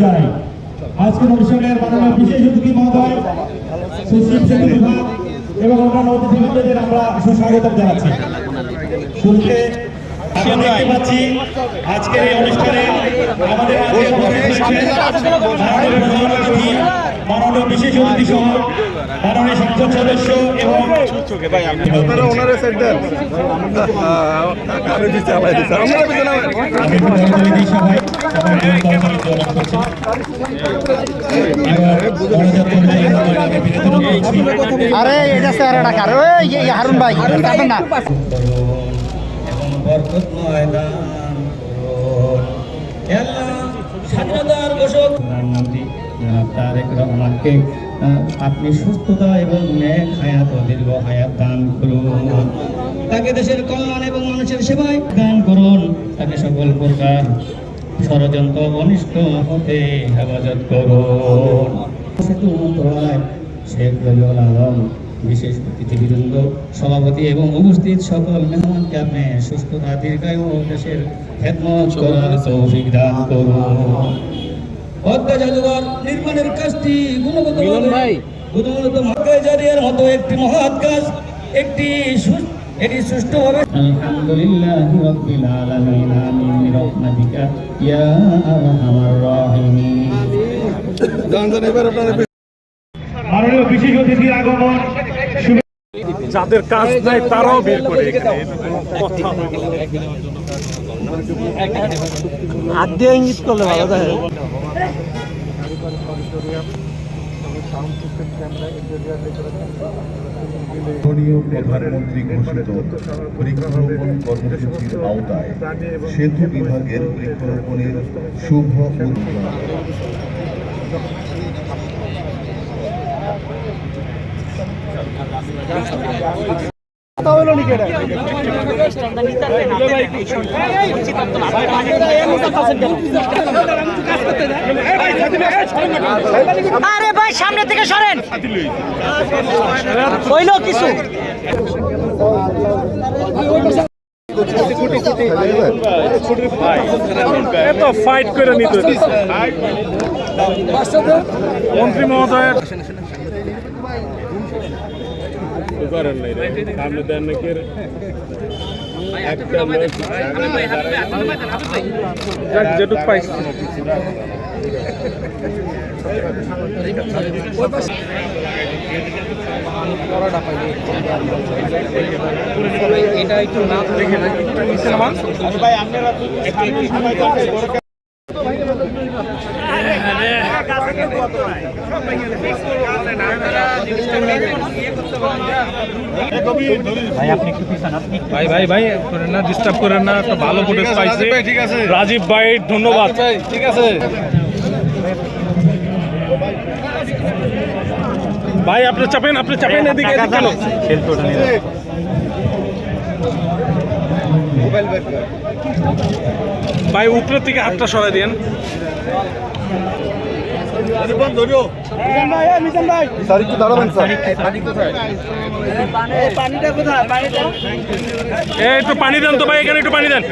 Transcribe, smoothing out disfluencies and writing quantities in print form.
জানাই। আজকের অনুষ্ঠানের মাননীয় বিশেষ অতিথি মহোদয় সুশীল সেতু বিভাগ এবং অন্যান্য অতিথিবৃন্দদের আমরা সুস্বাগতম জানাচ্ছি। শুরুতে আমরা দেখতে পাচ্ছি আজকের এই অনুষ্ঠানে আমাদের মাননীয় বিশেষ অতিথি সহ মাননীয় সংসদ সদস্য এবং আরে এটা স্যার ডাকার ওই হারুন ভাই যাবেন না স্বাধীনতার ঘোষক প্রধানমন্ত্রী তারেক রহমানকে আপনি সুস্থতা এবং ন্যাক হায়াত ও দীর্ঘ হায়াত দান করুন। তাকে দেশের কল্যাণ এবং মানুষের সেবায় দান করুন। তাকে সকল প্রকার ষড়যন্ত্র অনিষ্ট হতে হেফাজত করুন। সেতু মন্ত্রণালয় শেখ রবিউল আলম বিশেষ অতিথিবৃন্দ সভাপতি এবং উপস্থিত সকল মেহমানকে আপনি সুস্থতা দীর্ঘায়ু ও দেশের খেদমত করার তৌফিক দান করুন। পদ্মা জাদুঘর নির্মাণের কাজটি গুণগত মতো একটি মহৎ কাজ এটি সুষ্ঠুভাবে আলহামদুলিল্লাহ রাব্বিল আলামিন আমিন বিরহমাতিকা ইয়া আরহামার রাহিমিন। মাননীয় বিশেষ অতিথির আগমন যাদের কাজ নাই তারাও বের করে হাত দিয়ে ইঙ্গিত করলে ভালো থাকে। প্রধানমন্ত্রী ঘোষিত বৃক্ষরোপণ কর্মসূচির আওতায় সেতু বিভাগের বৃক্ষরোপণের শুভ উদ্যোগ। আরে ভাই সামনে থেকে সরেন হইলো কিছু এত ফাইট করে নিতে মন্ত্রী মহোদয় করেন নাই সামনে দেন নাকি যেটুক পাইছি এটা একটু না দেখে না ভাই আপনারা ভাই ভাই ভাই করেন না, ডিস্টার্ব করেন না। একটা ভালো ফুটেজ পাইছি। ঠিক আছে রাজীব ভাই, ধন্যবাদ। ঠিক আছে ভাই, আপনি চাপেন এদিকে কেন? ভাই উপরের থেকে হাতটা সরাই দেন। একটু পানি দেন তো ভাই, এখানে একটু পানি দেন।